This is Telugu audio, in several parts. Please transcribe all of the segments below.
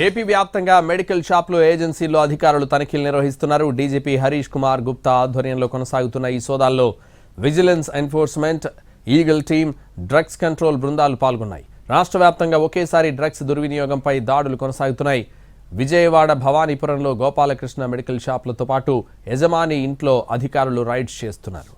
ఏపీ వ్యాప్తంగా మెడికల్ షాపులు ఏజెన్సీల్లో అధికారులు తనిఖీలు నిర్వహిస్తున్నారు. డీజీపీ హరీష్ కుమార్ గుప్తా ఆధ్వర్యంలో కొనసాగుతున్న ఈ సోదాల్లో vigilance enforcement, eagle team, drugs control బృందాలు పాల్గొన్నాయి. రాష్ట్ర వ్యాప్తంగా ఒకేసారి డ్రగ్స్ దుర్వినియోగంపై దాడులు కొనసాగుతున్నాయి. విజయవాడ భవానీపురంలో గోపాలకృష్ణ మెడికల్ షాపులతో పాటు యజమాని ఇంట్లో అధికారులు రైడ్స్ చేస్తున్నారు.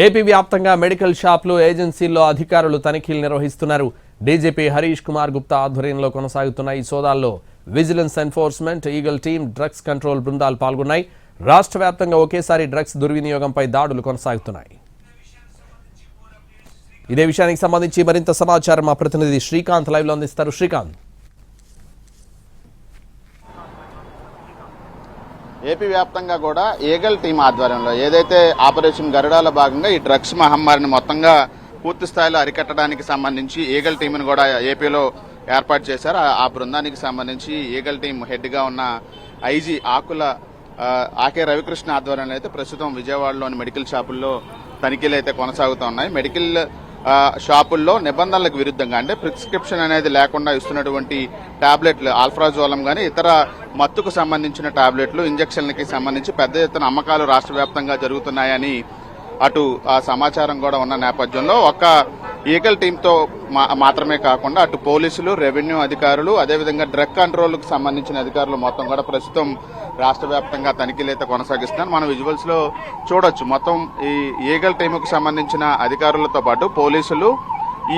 ఏపీ వ్యాప్తంగా మెడికల్ షాపులు ఏజెన్సీల్లో అధికారులు తనిఖీలు నిర్వహిస్తున్నారు. డీజీపీ హరీష్ కుమార్ గుప్తా ఆధ్వర్యంలో కొనసాగుతున్న ఈ సోదాల్లో vigilance enforcement, eagle team, drugs control బృందాలు పాల్గొన్నాయి. రాష్ట్ర వ్యాప్తంగా ఒకేసారి డ్రగ్స్ దుర్వినియోగంపై దాడులు కొనసాగుతున్నాయి. ఇదే విషయానికి సంబంధించి మరింత సమాచారం మా ప్రతినిధి శ్రీకాంత్ లైవ్ లో అందిస్తారు. శ్రీకాంత్, ఏపీ వ్యాప్తంగా కూడా ఈగల్ టీం ఆధ్వర్యంలో ఏదైతే ఆపరేషన్ గరుడాలో భాగంగా ఈ డ్రగ్స్ మహమ్మారిని మొత్తంగా పూర్తి స్థాయిలో అరికట్టడానికి సంబంధించి ఈగల్ టీంను కూడా ఏపీలో ఏర్పాటు చేశారు. ఆ బృందానికి సంబంధించి ఈగల్ టీం హెడ్గా ఉన్న ఐజీ ఆకే రవికృష్ణ ఆధ్వర్యంలో అయితే ప్రస్తుతం విజయవాడలోని మెడికల్ షాపుల్లో తనిఖీలు అయితే కొనసాగుతూ ఉన్నాయి. మెడికల్ షాపుల్లో నిబంధనలకు విరుద్ధంగా అంటే ప్రిస్క్రిప్షన్ అనేది లేకుండా ఇస్తున్నటువంటి టాబ్లెట్లు, ఆల్ఫ్రాజోలం కానీ ఇతర మత్తుకు సంబంధించిన టాబ్లెట్లు, ఇంజక్షన్లకి సంబంధించి పెద్ద ఎత్తున అమ్మకాలు రాష్ట్ర వ్యాప్తంగా జరుగుతున్నాయని అటు ఆ సమాచారం కూడా ఉన్న నేపథ్యంలో ఒక్క ఈగల్ టీంతో మాత్రమే కాకుండా అటు పోలీసులు, రెవెన్యూ అధికారులు, అదేవిధంగా డ్రగ్ కంట్రోల్కు సంబంధించిన అధికారులు మొత్తం కూడా ప్రస్తుతం రాష్ట్ర వ్యాప్తంగా తనిఖీలు అయితే కొనసాగిస్తున్నారు. మనం విజువల్స్ లో చూడొచ్చు. మొత్తం ఈ ఈగల్ టీంకు సంబంధించిన అధికారులతో పాటు పోలీసులు,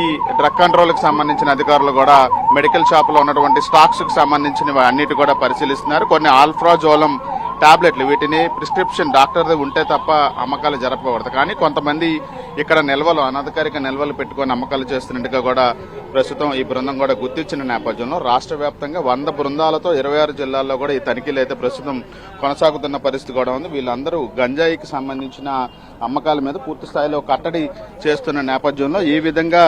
ఈ డ్రగ్ కంట్రోల్కి సంబంధించిన అధికారులు కూడా మెడికల్ షాప్ లో ఉన్నటువంటి స్టాక్స్ కు సంబంధించినవి అన్నిటి కూడా పరిశీలిస్తున్నారు. కొన్ని ఆల్ఫ్రాజోలం టాబ్లెట్లు, వీటిని ప్రిస్క్రిప్షన్ డాక్టర్ ఉంటే తప్ప అమ్మకాలు జరపకూడదు. కానీ కొంతమంది ఇక్కడ నిల్వలు, అనధికారిక నిల్వలు పెట్టుకొని అమ్మకాలు చేస్తున్నట్టుగా కూడా ప్రస్తుతం ఈ బృందం కూడా గుర్తించిన నేపథ్యంలో రాష్ట్ర వ్యాప్తంగా 100 బృందాలతో 26 జిల్లాల్లో కూడా ఈ తనిఖీలు అయితే ప్రస్తుతం కొనసాగుతున్న పరిస్థితి కూడా ఉంది. వీళ్ళందరూ గంజాయికి సంబంధించిన అమ్మకాల మీద పూర్తి స్థాయిలో కట్టడి చేస్తున్న నేపథ్యంలో ఈ విధంగా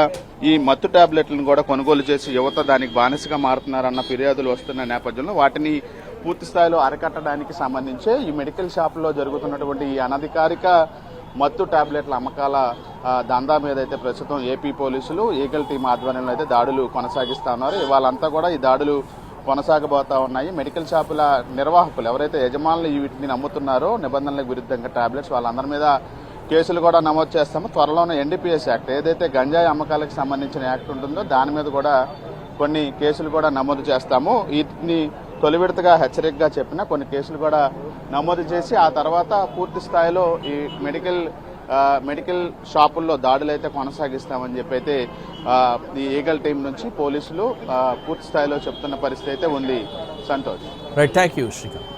ఈ మత్తు టాబ్లెట్లను కూడా కొనుగోలు చేసి యువత దానికి బానిసగా మారుతున్నారన్న ఫిర్యాదులు వస్తున్న నేపథ్యంలో వాటిని పూర్తి స్థాయిలో అరికట్టడానికి సంబంధించి ఈ మెడికల్ షాపుల్లో జరుగుతున్నటువంటి ఈ అనధికారిక మత్తు టాబ్లెట్ల అమ్మకాల దందా మీద అయితే ప్రస్తుతం ఏపీ పోలీసులు ఈగల్ టీం ఆధ్వర్యంలో అయితే దాడులు కొనసాగిస్తా ఉన్నారు. ఇవాళంతా కూడా ఈ దాడులు కొనసాగబోతా ఉన్నాయి. మెడికల్ షాపుల నిర్వాహకులు ఎవరైతే యజమానులు వీటిని నమ్ముతున్నారో నిబంధనలకు విరుద్ధంగా టాబ్లెట్స్, వాళ్ళందరి మీద కేసులు కూడా నమోదు చేస్తాము. త్వరలోనే ఎన్డీపీఎస్ యాక్ట్, ఏదైతే గంజాయి అమ్మకాలకు సంబంధించిన యాక్ట్ ఉంటుందో దాని మీద కూడా కొన్ని కేసులు కూడా నమోదు చేస్తాము. వీటిని తొలి విడతగా హెచ్చరికగా చెప్పిన కొన్ని కేసులు కూడా నమోదు చేసి ఆ తర్వాత పూర్తి స్థాయిలో ఈ మెడికల్ షాపుల్లో దాడులు అయితే కొనసాగిస్తామని చెప్పి అయితే ఈ ఈగల్ టీం నుంచి పోలీసులు పూర్తి స్థాయిలో చెప్తున్న పరిస్థితి అయితే ఉంది. Santosh. Right, thank you Srikanth.